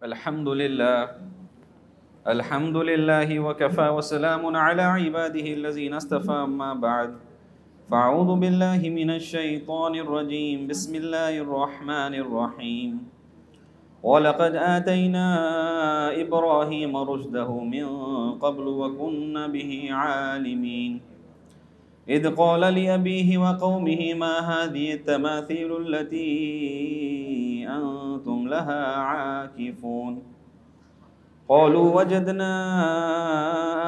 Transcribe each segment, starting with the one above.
अल्हम्दुलिल्लाहि वकफ़ा वस्सलामुन अला इबादिहि अल्लज़ीना इस्तफ़ा अम्मा बअद फ़अऊज़ु बिल्लाहि मिनश शैतानिर रजीम बिस्मिल्लाहिर रहमानिर रहीम वलक़द आतैना इब्राहीम रुश्दहु मिन क़ब्लु वकुन्ना बिही आलिमीन इज़ क़ाल लिअबीहि व क़ौमिहि मा हाज़िहि तमासीलु अल्लती अंतुम लहा आकिफ़ून क़ालू वजदना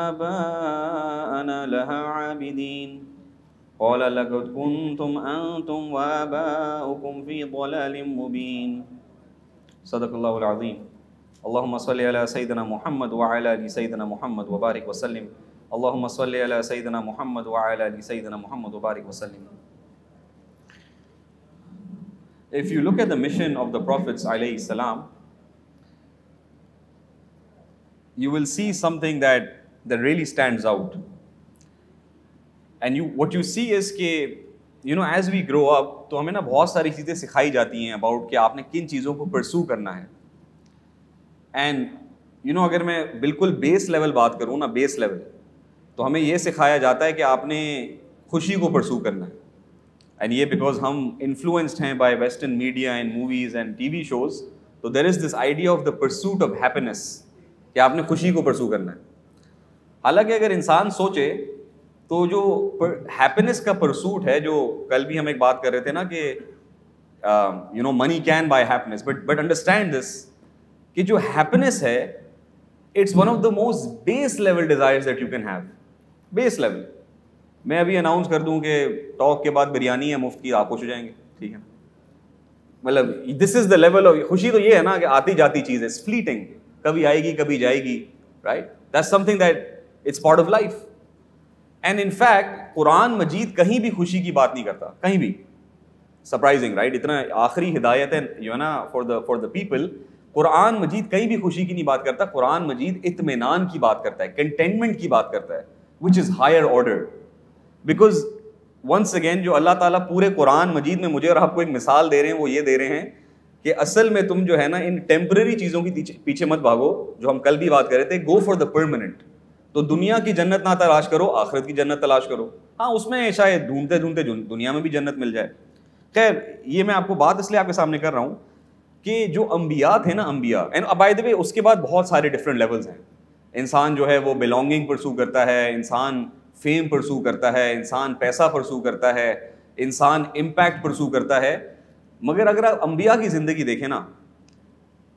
आबाअना लहा आबिदीन क़ाल लक़द कुन्तुम अंतुम व आबाउकुम फ़ी ज़लालिम मुबीन सदक़ल्लाहुल अज़ीम। अल्लाहुम्मा सल्लि अला सय्यिदिना मुहम्मद व अला आलि सय्यिदिना मुहम्मद व बारिक व सल्लिम। अल्लाहुम्मा सल्लि अला सय्यिदिना मुहम्मद व अला आलि सय्यिदिना मुहम्मद व बारिक व सल्लिम। If you look at the mission of the Prophets alayhi salam, you will see something that really stands out. And what you see is कि as we grow up, तो हमें ना बहुत सारी चीज़ें सिखाई जाती हैं about कि आपने किन चीज़ों को pursue करना है. And अगर मैं बिल्कुल बेस लेवल बात करूँ ना, बेस लेवल, तो हमें ये सिखाया जाता है कि आपने खुशी को pursue करना है. And ये because हम influenced हैं by Western media and movies and TV shows, तो there is this idea of the pursuit of happiness कि आपने खुशी को pursue करना है. हालांकि अगर इंसान सोचे तो जो हैप्पीनेस का परसूट है, जो कल भी हम एक बात कर रहे थे ना कि money can buy happiness, but understand this कि जो हैप्पीनेस है, it's one of the most base level desires that you can have. Base level. मैं अभी अनाउंस कर दूं कि टॉक के बाद बिरयानी है मुफ्त की, आप खुश हो जाएंगे, ठीक है. मतलब this is the level of खुशी. तो ये है ना कि आती जाती चीज है, फ्लीटिंग, कभी आएगी कभी जाएगी, right. That's something that it's part of life. And in fact Quran मजीद कहीं भी खुशी की बात नहीं करता, कहीं भी. Surprising, right. इतना आखिरी हिदायत है ना फॉर द पीपल. कुरान मजीद कहीं भी खुशी की नहीं बात करता. कुरान मजीद इत्मीनान की बात करता है, कंटेनमेंट की बात करता है, which is higher order. Because once again जो अल्लाह ताला पूरे कुरान मजीद में मुझे और आपको एक मिसाल दे रहे हैं, वो ये दे रहे हैं कि असल में तुम जो है ना इन टेम्पररी चीज़ों की पीछे मत भागो, जो हम कल भी बात कर रहे थे. Go for the permanent. तो दुनिया की जन्नत ना तलाश करो, आखिरत की जन्नत तलाश करो. हाँ, उसमें शायद ढूंढते ढूंढते दुनिया में भी जन्नत मिल जाए. खैर, ये मैं आपको बात इसलिए आपके सामने कर रहा हूँ कि जो अंबिया थे ना, अंबिया, एंड बाय द वे उसके बाद बहुत सारे डिफरेंट लेवल्स हैं. इंसान जो है वो बिलोंगिंग परसू करता है, इंसान फेम परसू करता है, इंसान पैसा परसू करता है, इंसान इम्पैक्ट परसू करता है. मगर अगर आप अंबिया की ज़िंदगी देखें ना,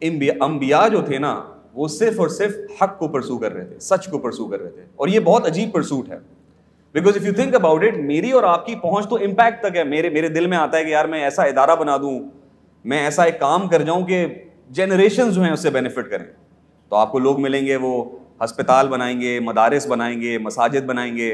अंबिया जो थे ना, वो सिर्फ और सिर्फ हक को परसू कर रहे थे, सच को परसू कर रहे थे. और ये बहुत अजीब परसूट है. Because if you think about it, मेरी और आपकी पहुंच तो इम्पैक्ट तक है. मेरे दिल में आता है कि यार मैं ऐसा इदारा बना दूं, मैं ऐसा एक काम कर जाऊं कि जनरेशन जो हैं उससे बेनिफिट करें. तो आपको लोग मिलेंगे, वो हस्पताल बनाएंगे, मदारिस बनाएंगे, मसाजिद बनाएंगे,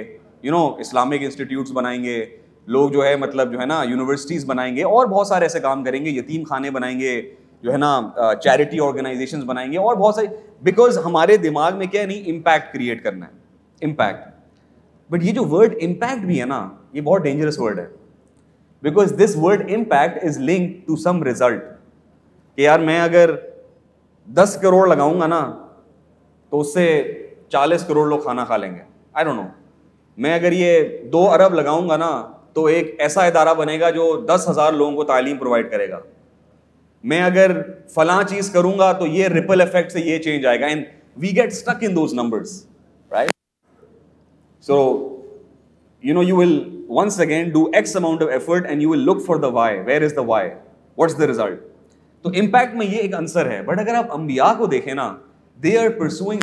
इस्लामिक इंस्टीट्यूट्स बनाएंगे, लोग जो है मतलब जो है ना यूनिवर्सिटीज़ बनाएंगे, और बहुत सारे ऐसे काम करेंगे, यतीम खाने बनाएंगे, जो है ना चैरिटी ऑर्गेनाइजेशंस बनाएंगे, और बहुत सारी. बिकॉज हमारे दिमाग में क्या नहीं, इम्पैक्ट क्रिएट करना है, इम्पैक्ट. बट ये जो वर्ड इम्पैक्ट भी है ना, ये बहुत डेंजरस वर्ड है. Because this word impact is linked to some result. कि यार मैं अगर 10 करोड़ लगाऊंगा ना, तो उससे 40 करोड़ लोग खाना खा लेंगे. I don't know. मैं अगर ये 2 अरब लगाऊंगा ना, तो एक ऐसा इदारा बनेगा जो 10,000 लोगों को तालीम प्रोवाइड करेगा. मैं अगर फलां चीज करूंगा तो ये रिपल इफेक्ट से ये चेंज आएगा. And we get stuck in those numbers, right. So you will once again do X amount of effort and you will look for the why. Where is the why? What's the result? तो impact में ये एक answer है. But अगर आप अंबिया को देखें ना, they are pursuing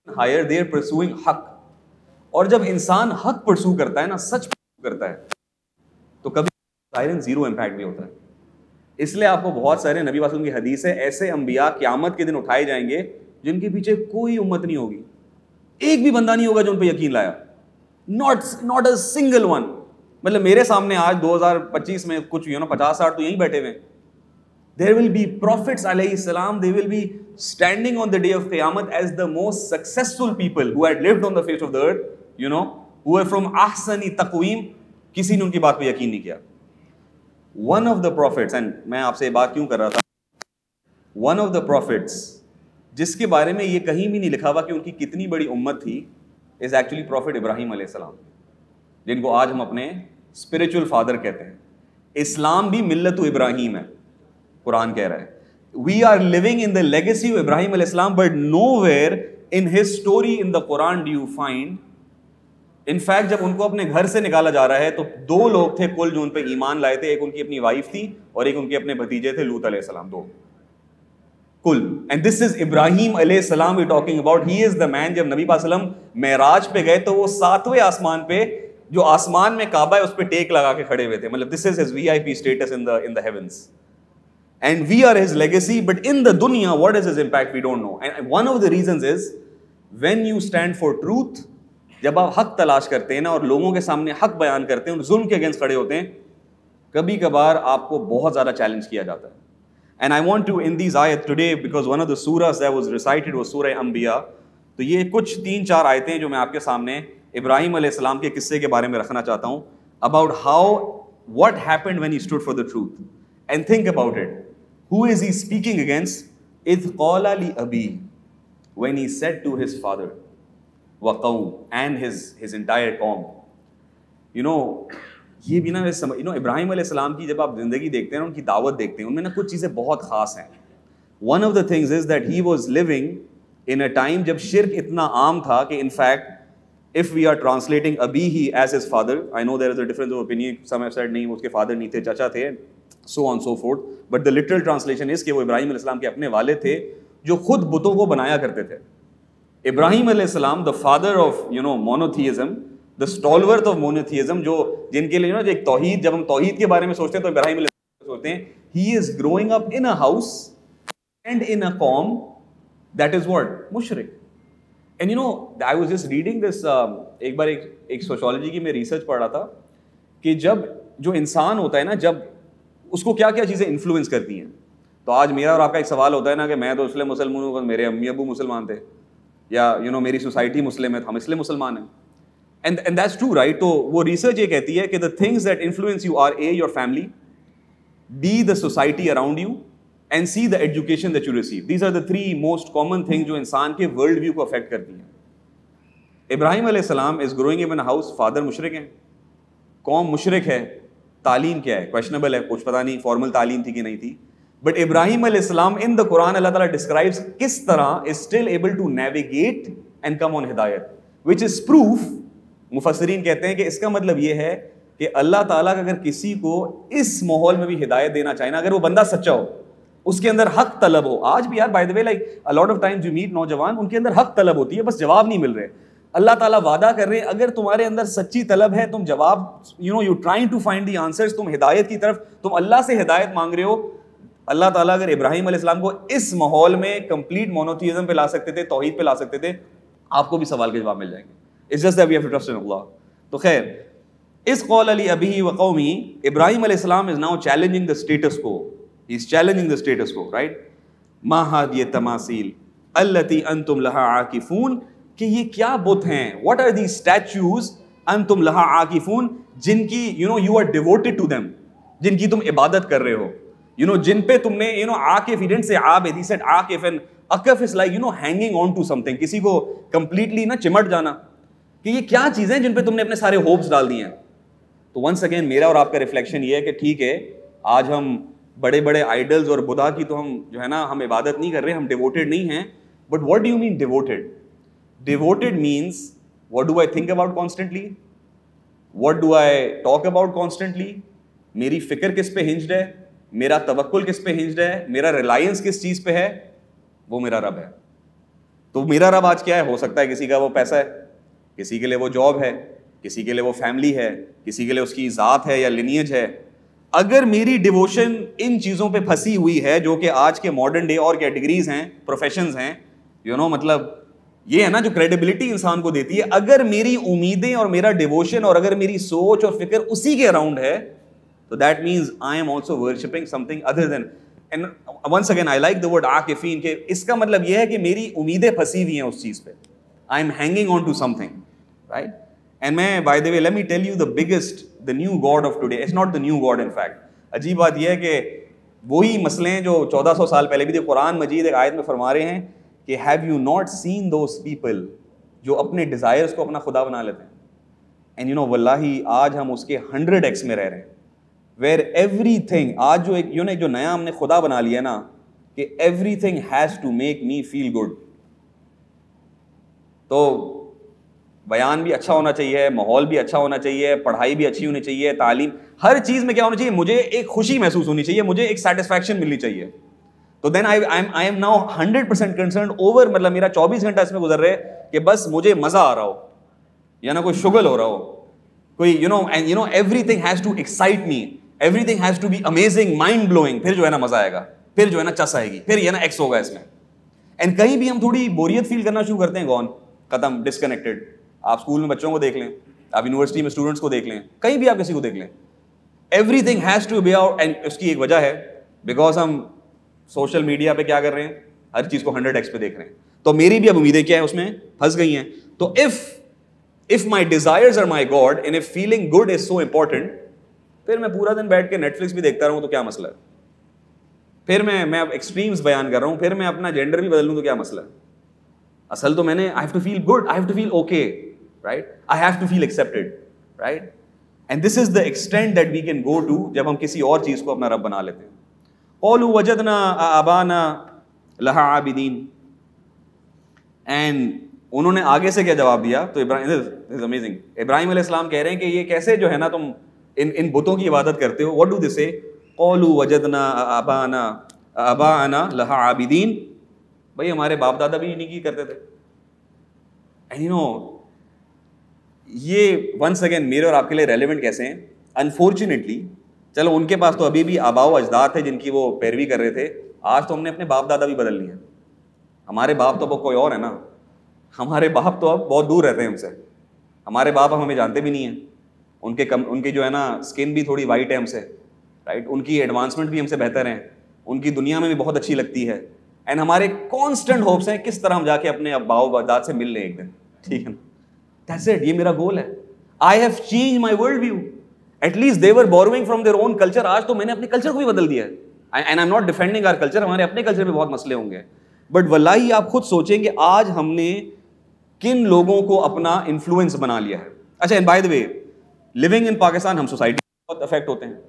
higher, they are pursuing हक. और जब इंसान हक परसू करता है ना, सच परसू करता है, तो कभी साइलेंट जीरो इम्पैक्ट भी होता है. इसलिए आपको बहुत सारे नबी वसल्लम की हदीस है, ऐसे अंबिया क़यामत के दिन उठाए जाएंगे जिनके पीछे कोई उम्मत नहीं होगी, एक भी बंदा नहीं होगा जो उन पर यकीन लाया. Not a single one. मतलब मेरे सामने आज 2025 में कुछ 50-60 तो यहीं बैठे हुए. There will be prophets alayhi salam, they will be standing on the day of Qiyamah as the most successful people who had lived on the face of the earth, who were from ahsani taqweem. किसी ने उनकी बात पे यकीन नहीं किया. One of the prophets, and मैं आपसे बात क्यों कर रहा था, one of the prophets जिसके बारे में ये कहीं भी नहीं लिखा हुआ कि उनकी कितनी बड़ी उम्मत थी, इज एक्चुअली प्रॉफिट इब्राहिम अलैहिस्सलाम, जिनको आज हम अपने स्पिरिचुअल फादर कहते हैं। इस्लाम भी मिल्लत इब्राहिम है, कुरान कह रहा है। We are living in the legacy of Ibrahim अलैहिस्सलाम, but nowhere in his story in the Quran do you find. In fact जब उनको अपने घर से निकाला जा रहा है तो दो लोग थे कुल जो उन पे ईमान लाए थे, एक उनकी अपनी वाइफ थी और एक उनके अपने भतीजे थे लूत अलैहिस्सलाम, दो कुल। एंड दिस इज इब्राहिम अलैहिस्सलाम we talking about. He is the man. जब नबी पाक सल्लम मेराज पे गए तो वो 7वें आसमान पे, जो आसमान में काबा है उस पे टेक लगा के खड़े हुए थे। मतलब this is his VIP status in the heavens, and we are his legacy, but in the दुनिया what is his impact we don't know. And one of the reasons is when you stand for truth, जब आप हक तलाश करते हैं ना और लोगों के सामने हक बयान करते हैं और जुल्म के अगेंस्ट खड़े होते हैं, कभी कभार आपको बहुत ज्यादा चैलेंज किया जाता है। And I want to in these आयत today, because one of the सूरास that was recited was Surah Anbiya. तो ये कुछ 3-4 आयतें जो मैं आपके सामने इब्राहिम अलैहिस्सलाम के किस्से के बारे में रखना चाहता हूं, about how what happened when he stood for the truth. And think about it, who is he speaking against? Is क़ाला ली अबी, when he said to his father व कौम एंड हिज एंटायर कौम। यू नो, ये भी ना you know Ibrahim अलैहिस्सलाम की जब आप जिंदगी देखते हैं, उनकी दावत देखते हैं, उनमें ना कुछ चीज़ें बहुत खास हैं। One of the things is that he was living in a time जब शिर्क इतना आम था कि in fact if we are translating अबी he as his father, I know there is a difference of opinion, some have said नहीं उसके father नहीं थे, चाचा थे, so on so forth, but the literal translation is कि वो इब्राहिम अलैहिस्सलाम के अपने वालिद थे जो खुद बुतों को बनाया करते थे। इब्राहिम अलैहिस्सलाम the father of you know monotheism, the stalwart of monotheism, जो जिनके लिए एक तौहीद, जब हम तौहीद के बारे में सोचते हैं तो इब्राहिम अलैहिस्सलाम सोचते हैं। He is growing up in a house and in a कौम दैट इज व्हाट? मुशरिक। And you know I was just reading this, एक बार एक सोशियोलॉजी की मैं रिसर्च पढ़ रहा था कि जब जो इंसान होता है ना, जब उसको क्या क्या चीज़ें इन्फ्लुएंस करती हैं। तो आज मेरा और आपका एक सवाल होता है ना कि मैं तो इसलिए मुसलमान हूँ, मेरे अम्मी अबू मुसलमान थे, या यू नो मेरी सोसाइटी मुस्लिम है, हम इसलिए मुसलमान हैं। And that's true, right? तो वो रिसर्च ये कहती है कि the things that influence you are A your family, B the society around you, and C the education that you receive. These are the 3 most common thing जो इंसान के world view को अफेक्ट करती हैं। इब्राहिम अलैहिस्सलाम is growing up in a house, father मुशरिक हैं, कौम मुशरिक है, तालीम क्या है? क्वेश्चनेबल है, कुछ पता नहीं फॉर्मल तालीम थी कि नहीं थी। बट इब्राहिम अलैहिस्सलाम इन द कुरान अल्लाह ताला डिस्क्राइब्स किस तरह is still able to navigate and come on हिदायत, विच इज प्रूफ। मुफस्सिरीन कहते हैं कि इसका मतलब यह है कि अल्लाह ताला अगर किसी को इस माहौल में भी हिदायत देना चाहे ना, अगर वो बंदा सच्चा हो, उसके अंदर हक तलब हो। आज भी यार by the way like a lot of times you meet नौजवान, उनके अंदर हक तलब होती है, बस जवाब नहीं मिल रहे। अल्लाह ताला वादा कर रहे हैं, अगर तुम्हारे अंदर सच्ची तलब है, तुम जवाब you know you trying to find the answers, तुम हिदायत की तरफ, तुम अल्लाह से हिदायत मांग रहे हो। अल्लाह ताला अगर इब्राहिम अलैहिस्सलाम को इस माहौल में कंप्लीट मोनोथियज्म पे ला सकते थे, तौहीद पे ला सकते थे, आपको भी सवाल के जवाब मिल जाएंगे। It's just that we have to trust in Allah. तो खैर, इस क़ौल अली अबीही व क़ौमी, इब्राहिम अलैहिस्सलाम is now challenging the status quo, he is challenging the status quo, right? मा हादिहि तमासील अल्लती अंतुम लहा आकिफून, कि ये क्या बुत हैं, व्हाट आर दी स्टैच्यूज अंतुम लहा आकिफून, जिनकी you know you are devoted to them, जिनकी तुम इबादत कर रहे हो, यू नो जिन पे तुमने यू नो आकिफ, ही डिडंट से आबिद, ही सेड आकिफ, एंड अकफ is like you know hanging on to something, किसी को कंप्लीटली ना चिमट जाना, कि ये क्या चीजें जिन पे तुमने अपने सारे होप्स डाल दिए हैं। तो वंस अगेन मेरा और आपका रिफ्लेक्शन ये है कि ठीक है, आज हम बड़े बड़े आइडल्स और बुद्धा की तो हम जो है ना हम इबादत नहीं कर रहे, हम डिवोटेड नहीं हैं। But what do you mean devoted? Devoted means what do I think about constantly, what do I talk about constantly, मेरी फिक्र किस पे हिंज्ड है, मेरा तवक्कुल किस पे हिंज्ड है, मेरा रिलायंस किस चीज पे है? वो मेरा रब है। तो मेरा रब आज क्या है? हो सकता है किसी का वो पैसा है, किसी के लिए वो जॉब है, किसी के लिए वो फैमिली है, किसी के लिए उसकी ज़ात है या लिनियज है। अगर मेरी डिवोशन इन चीज़ों पे फंसी हुई है जो कि आज के मॉडर्न डे और कैटेगरीज हैं, प्रोफेशंस हैं, यू नो मतलब ये है ना जो क्रेडिबिलिटी इंसान को देती है, अगर मेरी उम्मीदें और मेरा डिवोशन और अगर मेरी सोच और फिक्र उसी के अराउंड है, तो that means I am also worshipping something other than. And once again I like the word आकिफीन, के इसका मतलब यह है कि मेरी उम्मीदें फंसी हुई हैं उस चीज़ पे, I am hanging on to something, right? And मैं by the way let me tell you the biggest, the new god of today, it's not the new god in fact. अजीब बात यह है कि वही मसले हैं जो 1400 साल पहले भी थे। कुरान मजीद एक आयत में फरमा रहे हैं कि have you not seen those people जो अपने डिजायर्स को अपना खुदा बना लेते हैं? एंड यू नो वल्लाही आज हम उसके 100x में रह रहे हैं, वेयर एवरीथिंग, आज जो एक जो नया हमने खुदा बना लिया ना कि everything has to make me feel good. तो बयान भी अच्छा होना चाहिए, माहौल भी अच्छा होना चाहिए, पढ़ाई भी अच्छी होनी चाहिए, तालीम, हर चीज में क्या होना चाहिए, मुझे एक खुशी महसूस होनी चाहिए, मुझे एक सेटिस्फैक्शन मिलनी चाहिए। तो then I am now 100% concerned over, मतलब मेरा 24 घंटा इसमें गुजर रहे कि बस मुझे मजा आ रहा हो या ना कोई शुगल हो रहा हो, कोई and everything has to excite me, everything has to be amazing, mind blowing, फिर जो है ना मजा आएगा, फिर जो है ना चस आएगी, फिर ये ना एक्स होगा इसमें। एंड कहीं भी हम थोड़ी बोरियत फील करना शुरू करते हैं, गॉन, खत्म, डिस्कनेक्टेड। आप स्कूल में बच्चों को देख लें, आप यूनिवर्सिटी में स्टूडेंट्स को देख लें, कहीं भी आप किसी को देख लें, everything has to be out. And उसकी एक वजह है बिकॉज हम सोशल मीडिया पे क्या कर रहे हैं, हर चीज को 100x पे देख रहे हैं। तो मेरी भी अब उम्मीदें क्या है उसमें फंस गई हैं। तो if my desires are my god and if feeling good is so important, फिर मैं पूरा दिन बैठ के नेटफ्लिक्स भी देखता रहूं तो क्या मसला है? फिर मैं अब एक्सट्रीम्स बयान कर रहा हूं, फिर मैं अपना जेंडर भी बदल लूं तो क्या मसला है? असल तो मैंने I have to feel good, I have to feel okay, right, I have to feel accepted, right. And this is the extent that we can go to जब हम किसी और चीज को अपना रब बना लेते हैं। क़ालू वजदना आबाना लहा आबिदीन, एंड उन्होंने आगे से क्या जवाब दिया? तो इब्राहिम, अमेजिंग, इब्राहिम अलैहिस्सलाम कह रहे हैं कि ये कैसे जो है ना तुम इन बुतों की इबादत करते हो। व्हाट डू दे से? क़ालू वजदना आबाना लहा आबिदीन, भाई हमारे बाप दादा भी इन्हीं की करते थे। एंड यू नो ये वंस अगेन मेरे और आपके लिए रेलेवेंट कैसे हैं? अनफॉर्चुनेटली, चलो उनके पास तो अभी भी आबाओ अजदाद थे जिनकी वो पैरवी कर रहे थे, आज तो हमने अपने बाप दादा भी बदल लिए हैं। हमारे बाप तो अब कोई और है ना, हमारे बाप तो अब बहुत दूर रहते हैं हमसे, हमारे बाप हम हमें जानते भी नहीं हैं, उनके जो है ना स्किन भी थोड़ी वाइट है हमसे, राइट, उनकी एडवांसमेंट भी हमसे बेहतर है, उनकी दुनिया में भी बहुत अच्छी लगती है। एंड हमारे कॉन्स्टेंट होप्स हैं किस तरह हम जाके अपने अब्बाओ अजदाद से मिल लें एक दिन, ठीक है ना? दैट्स इट, ये मेरा गोल है। I have change my world view, at least they were borrowing from their own culture. आज तो मैंने अपने कल्चर को भी बदल दिया है, and I am not defending our culture, हमारे अपने कल्चर में बहुत मसले होंगे, बट वल्लाही आप खुद सोचें कि आज हमने किन लोगों को अपना इन्फ्लुएंस बना लिया है। अच्छा, and by the way, living in Pakistan हम सोसाइटी बहुत अफेक्ट होते हैं,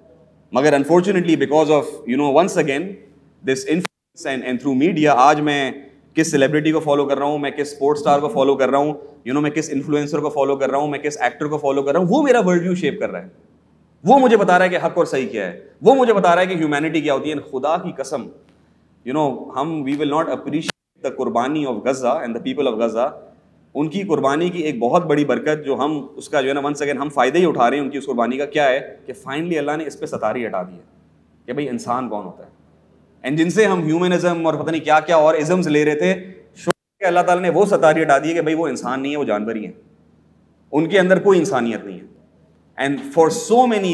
मगर unfortunately because of once again this influence and through media, आज मैं किस सेलिब्रिटी को फॉलो कर रहा हूँ, मैं किस स्पोर्ट्स स्टार को फॉलो कर रहा हूँ, मैं किस इन्फ्लुएंसर को फॉलो कर रहा हूँ, मैं किस एक्टर को फॉलो कर रहा हूँ, वो मेरा वर्ल्ड व्यू शेप कर रहा है। वो मुझे बता रहा है कि हक और सही क्या है, वो मुझे बता रहा है कि ह्यूमैनिटी क्या होती है। खुदा की कसम, हम we will not appreciate the कुर्बानी of Gaza and the people of Gaza. उनकी कुर्बानी की एक बहुत बड़ी बरकत जो हम उसका जो है ना वंस अगेन हम फायदे ही उठा रहे हैं उनकी उस कुर्बानी का, क्या है कि फाइनली अल्लाह ने इस पर सतारी हटा दी है कि भाई इंसान कौन होता है। एंड जिनसे हम ह्यूमनिज्म और पता नहीं क्या क्या और इज़म्स ले रहे थे, अल्लाह ताला ने वो सतारी हटा दी है कि भाई वो इंसान नहीं है, वो जानवर ही है, उनके अंदर कोई इंसानियत नहीं है। And for so many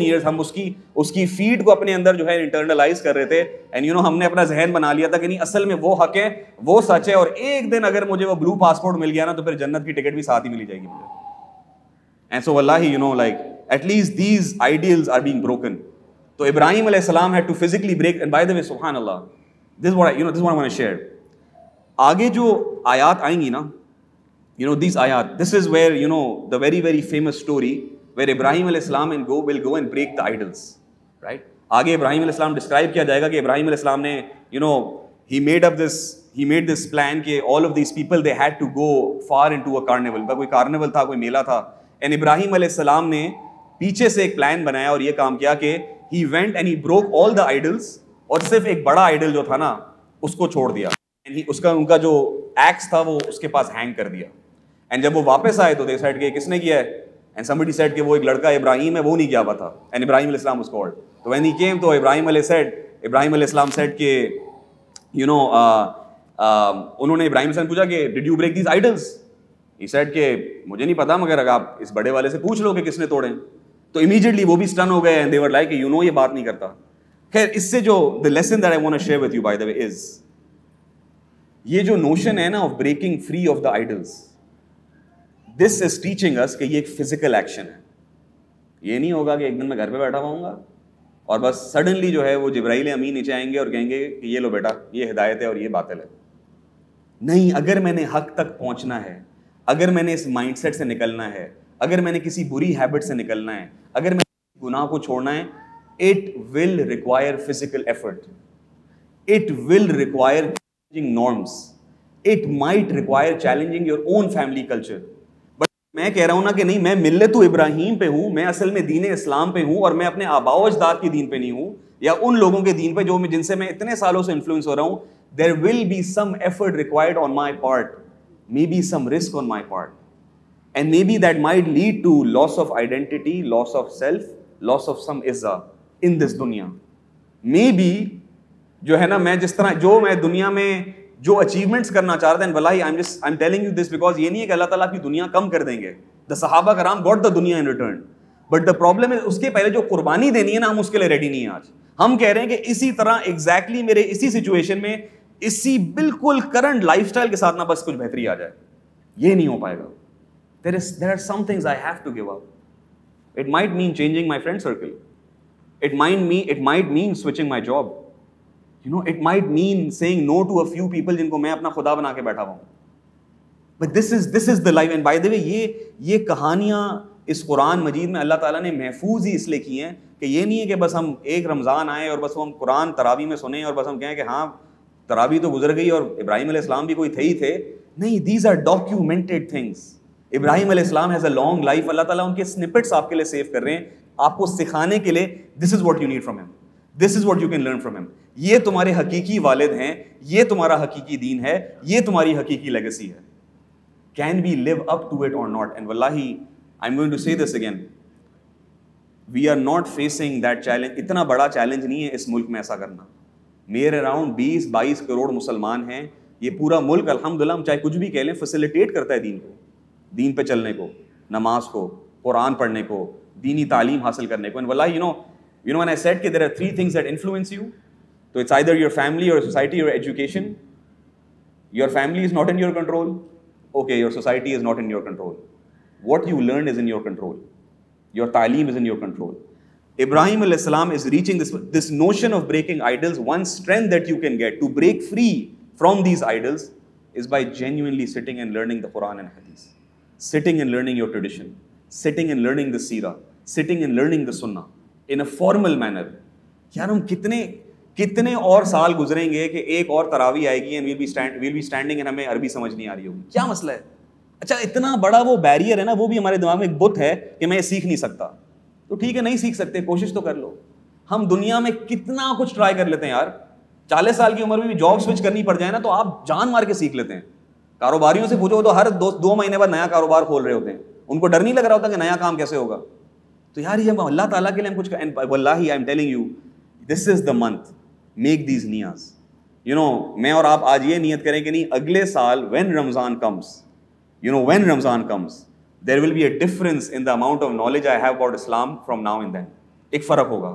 years हम उसकी फीड को अपने अंदर जो है इंटरनलाइज कर रहे थे। एंड हमने अपना जहन बना लिया था कि नहीं, असल में वो हक है, वो सच है, और एक दिन अगर मुझे वो ब्लू पासपोर्ट मिल गया ना तो फिर जन्नत की टिकट भी साथ ही मिली जाएगी मुझे। एंड सो वल्लाही like at least these ideals are being broken. तो इब्राहिम अलैहिस्सलाम had to physically break, and by the way सुभान अल्लाह, this what I want to share. आगे जो आयात आएंगी ना, these ayat, this is where the very very famous story where Ibrahim alayhis salam will go and break the idols, right? आगे इब्राहिम अलैहिस सलाम describe किया जाएगा कि इब्राहिम अलैहिस सलाम ने he made this plan कि all of these people they had to go far into a carnival, कोई carnival था, कोई मेला था, एंड इब्राहिम अलैहिस सलाम ने पीछे से एक प्लान बनाया और ये काम किया कि he went and he broke all the idols, और सिर्फ एक बड़ा आइडल जो था ना उसको छोड़ दिया, उनका जो एक्स था वो उसके पास हैंग कर दिया। एंड जब वो वापस आए तो दे सेड कि किसने किया है, एंड समबडी सेड कि वो एक लड़का इब्राहिम है, वो नहीं किया हुआ था, एंड इब्राहिम अलैहिस सलाम वाज कॉल्ड। तो व्हेन ही केम तो इब्राहिम अलैहिस सलाम सेड कि उन्होंने इब्राहिम से पूछा कि did you break these idols? He said कि मुझे नहीं पता, मगर अगर आप इस बड़े वाले से पूछ लो कि किसने तोड़े। तो इमीडिएटली वो भी स्टन हो गए, एंड दे वर लाइक ये बात नहीं करता। खैर, इससे जो the lesson that I want to share with you by the way is, ये जो नोशन है ना of breaking free of the idols, this is teaching us कि ये एक फिजिकल एक्शन है। ये नहीं होगा कि एक दिन मैं घर पे बैठा हुआंगा और बस सडनली जो है वो जिब्राइल अमीन नीचे आएंगे और कहेंगे कि ये लो बेटा, ये हिदायत है और ये बातिल है। नहीं, अगर मैंने हक तक पहुंचना है, अगर मैंने इस माइंडसेट से निकलना है, अगर मैंने किसी बुरी हैबिट से निकलना है, अगर मैंने गुनाह को छोड़ना है, it will require physical effort, it will require changing norms, it might require challenging your own family culture. But मैं कह रहा हूं ना कि नहीं, मैं मिल्लत इब्राहीम पे हूं, मैं असल में दीन इस्लाम पे हूं और मैं अपने आबाओ अजदाद के दीन पे नहीं हूं, या उन लोगों के दीन पे जो जिनसे मैं इतने सालों से इन्फ्लुएंस हो रहा हूं। There will be some effort required on my part, maybe some risk on my part, and maybe that might lead to loss of identity, loss of self, loss of some izzah in this dunya. Maybe जो है ना, मैं जिस तरह जो मैं दुनिया में जो अचीवमेंट्स करना चाह रहा था, वल्लाही I'm telling you this because ये नहीं है कि अल्लाह ताला की दुनिया कम कर देंगे। The सहाबा कराम got the दुनिया in return, but the problem is उसके पहले जो कुर्बानी देनी है ना, हम उसके लिए रेडी नहीं है आज। हम कह रहे हैं कि इसी तरह एग्जैक्टली मेरे इसी सिचुएशन में, इसी बिल्कुल करंट लाइफस्टाइल के साथ ना बस कुछ बेहतरी आ जाए, ये नहीं हो पाएगा। There are some things I have to give up. It might mean changing my friend circle. It might mean switching my job. You know, it might mean saying no to a few people जिनको मैं अपना खुदा बना के बैठा हुआ हूँ। But this is the life. And by the way, ये कहानियाँ इस कुरान मजीद में अल्लाह ताला ने महफूज ही इसलिए की हैं कि ये नहीं है कि बस हम एक रमज़ान आए और बस हम कुरान तरावी में सुने और बस हम कहें कि हाँ तरावी तो गुजर गई और इब्राहिम अलैहिस्सलाम भी कोई थे ही थे। नहीं, these are documented things. Ibrahim अलैहिस्सलाम हैज़ अ लॉन्ग लाइफ। अल्लाह ताला उनके स्निपेट्स आपके लिए सेव कर रहे हैं, आपको सिखाने के लिए। This is what you need from him, this is what you can learn from him. ये तुम्हारे हकीकी वालिद हैं, ये तुम्हारा हकीकी दीन है, ये तुम्हारी हकीकी लेगेसी है। Can we live up to it और नॉट? एंड वल्लाही I am going to say this again, we are not facing that challenge. इतना बड़ा चैलेंज नहीं है इस मुल्क में ऐसा करना। मेरे अराउंड 20-22 करोड़ मुसलमान हैं। ये पूरा मुल्क अल्हम्दुलिल्लाह, हम चाहे कुछ भी कह लें, फैसिलिटेट करता है दीन को, दीन पे चलने को, नमाज को, कुरान पढ़ने को, दीनी तालीम हासिल करने को। एंड वल्लाही, you know when I said कि there are 3 things that influence you, so it's either your family, your society, your education. Your family is not in your control. Okay, your society is not in your control. What you learn is in your control. Your taaleem is in your control. Ibrahim alayhis salam is reaching this notion of breaking idols. One strength that you can get to break free from these idols is by genuinely sitting and learning the Quran and Hadith, sitting and learning your tradition, sitting and learning the Seerah, sitting and learning the Sunnah in a formal manner. यार हम कितने और साल गुजरेंगे कि एक और तरावी आएगी and we'll be standing and हमें अरबी समझ नहीं आ रही होगी। क्या मसला है? अच्छा, इतना बड़ा वो बैरियर है ना, वो भी हमारे दिमाग में एक बुत है कि मैं ये सीख नहीं सकता। तो ठीक है, नहीं सीख सकते, कोशिश तो कर लो। हम दुनिया में कितना कुछ ट्राई कर लेते हैं यार। 40 साल की उम्र में भी जॉब स्विच करनी पड़ जाए ना, तो आप जान मार के सीख लेते हैं। कारोबारियों से पूछो तो हर 2 महीने बाद नया कारोबार खोल रहे होते हैं, उनको डर नहीं लग रहा होता कि नया काम कैसे होगा। तो यार ये अल्लाह ताला के लिए हम कुछ, वल्लाही I am telling you, this is the month, make these नियाज। यू नो, मैं और आप आज ये नियत करें कि नहीं, अगले साल when Ramzan comes, when Ramzan comes, there will be a difference in the amount of knowledge I have about Islam from now and then. एक फ़र्क होगा।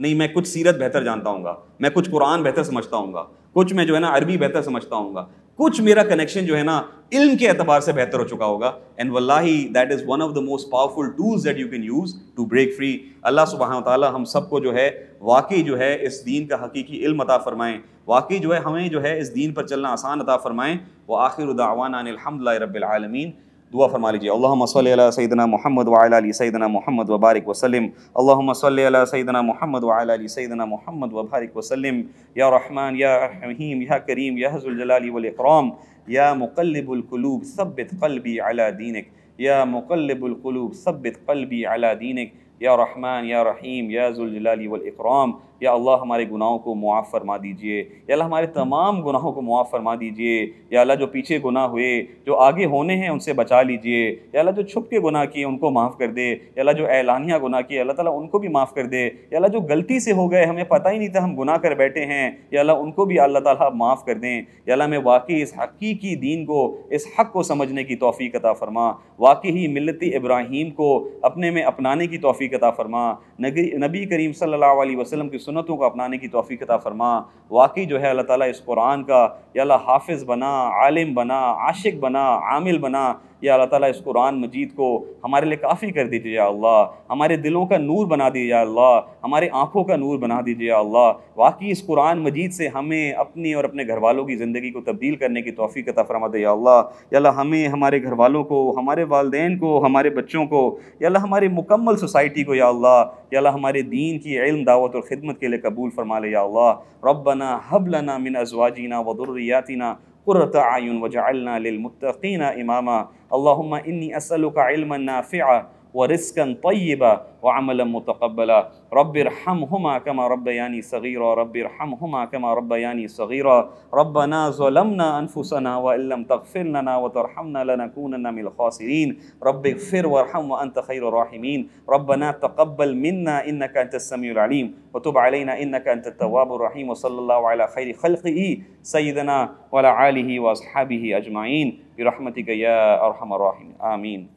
नहीं, मैं कुछ सीरत बेहतर जानता हूँगा, मैं कुछ कुरान बेहतर समझता हूँगा, कुछ मैं जो है ना अरबी बेहतर समझता हूँगा, कुछ मेरा कनेक्शन जो है ना इल्म के एतबार से बेहतर हो चुका होगा। एंड वल्लाही that is one of the most powerful tools that you can use to break free. Allah सुब्हानहू व तआला हम सबको जो है वाकई जो है इस दीन का हकीकी इल्म अता फरमाएँ, वाकई जो है हमें जो है इस दीन पर चलना आसान अता फरमाएँ। व आखिरु दावाना अनिल हम्दुलिल्लाहि रब्बिल आलमीन। दुआ फरमा लीजिए। अल्लाहुम्मा सल्लि अला सय्यिदिना मुहम्मद व अला आलि सय्यिदिना मुहम्मद व बारिक वसल्लिम। अल्लाहुम्मा सल्लि अला सय्यिदिना मुहम्मद व अला आलि सय्यिदिना मुहम्मद व बारिक वसल्लिम। या रहमान या रहीम या करीम या ज़ुल जलाली वल इकराम, या मुक़ल्लिबुल क़ुलूब सब्बित क़ल्बी अला दीनिक, या मुक़ल्लिबुल क़ुलूब सब्बित क़ल्बी अला दीनिक, या रहमान या रहीम या ज़ुल जलाली वल इकराम। या अल्लाह हमारे गुनाहों को मुआफ़ फरमा दीजिए, या अल्लाह हमारे तमाम गुनाहों को मुआफ़ फरमा दीजिए। या अल्लाह जो पीछे गुनाह हुए, जो आगे होने हैं, उनसे बचा लीजिए। या अल्लाह जो छुप के गुनाह किए उनको माफ़ कर दे। या अल्लाह जो ऐलानिया गुनाह किए अल्लाह ताला उनको भी माफ़ कर दे। या अल्लाह जो गलती से हो गए, हमें पता ही नहीं था हम गुनाह कर बैठे हैं, या अल्लाह उनको भी अल्लाह ताला माफ़ कर दें। या अल्लाह हमें वाकई इस हकीकी दीन को, इस हक़ को समझने की तौफ़ीक़ अता फ़रमा, वाकई ही मिल्लत इब्राहीम को अपने में अपनाने की तौफ़ीक़ अता फ़रमा, नबी करीम सल्लल्लाहु अलैहि वसल्लम की सुन्नतों को अपनाने की तौफ़ीक़ अता फ़रमा। वाकई जो है अल्लाह ताला इस कुरान का या अल्लाह हाफ़िज़ बना, आलिम बना, आशिक बना, आमिल बना, या अल्लाह ताला इस कुरान मजीद को हमारे लिए काफ़ी कर दीजिए या अल्लाह, हमारे दिलों का नूर बना दीजिए या अल्लाह, हमारे आँखों का नूर बना दीजिए या अल्लाह। वाकई इस कुरान मजीद से हमें अपनी और अपने घर वालों की ज़िंदगी को तब्दील करने की तौफ़ीक़ अता फ़रमा दे या अल्लाह। या अल्लाह हमें, हमारे घर वालों को, हमारे वालिदैन को, हमारे बच्चों को, या अल्लाह हमारी मुकम्मल सोसाइटी को या अल्लाह, या अल्लाह हमारे दीन की इल्म, दावत और ख़िदमत के लिए कबूल फ़रमा ले या अल्लाह। रब्बना हब लना मिन अज़वाजिना व दुर्रियातिना क़ुर्रता अयुन वजअलना लिलमुत्तक़ीना इमामा। अल्लाहुम्मा इन्नी अस्अलुका इल्मन नाफ़िअ व रिज़्क़न तय्यबा व अमलन मुतक़ब्बला। रब्बिरहमहुमा कमा रब्बयानी सग़ीरा रब्बिरहमहुमा कमा रब्बयानी सग़ीरा। रब्बना ज़लमना अनफुसना व इल्लम तग़फ़िर लना व तरहमना लनकूनन्ना मिनल ख़ासिरीन। रब्बिग़फ़िर वरहम व अंत ख़ैरुर राहिमीन। रब्बना तक़ब्बल मिन्ना इन्नका अंतस समीउल अलीम व तुब अलैना इन्नका अंतत तव्वाबुर रहीम। व सल्लल्लाहु अला खैरि ख़ल्क़िही सय्यिदना व अला आलिहि व अस्हाबिही अजमाइन बिरहमतिका या अरहमर राहिमीन। आमीन।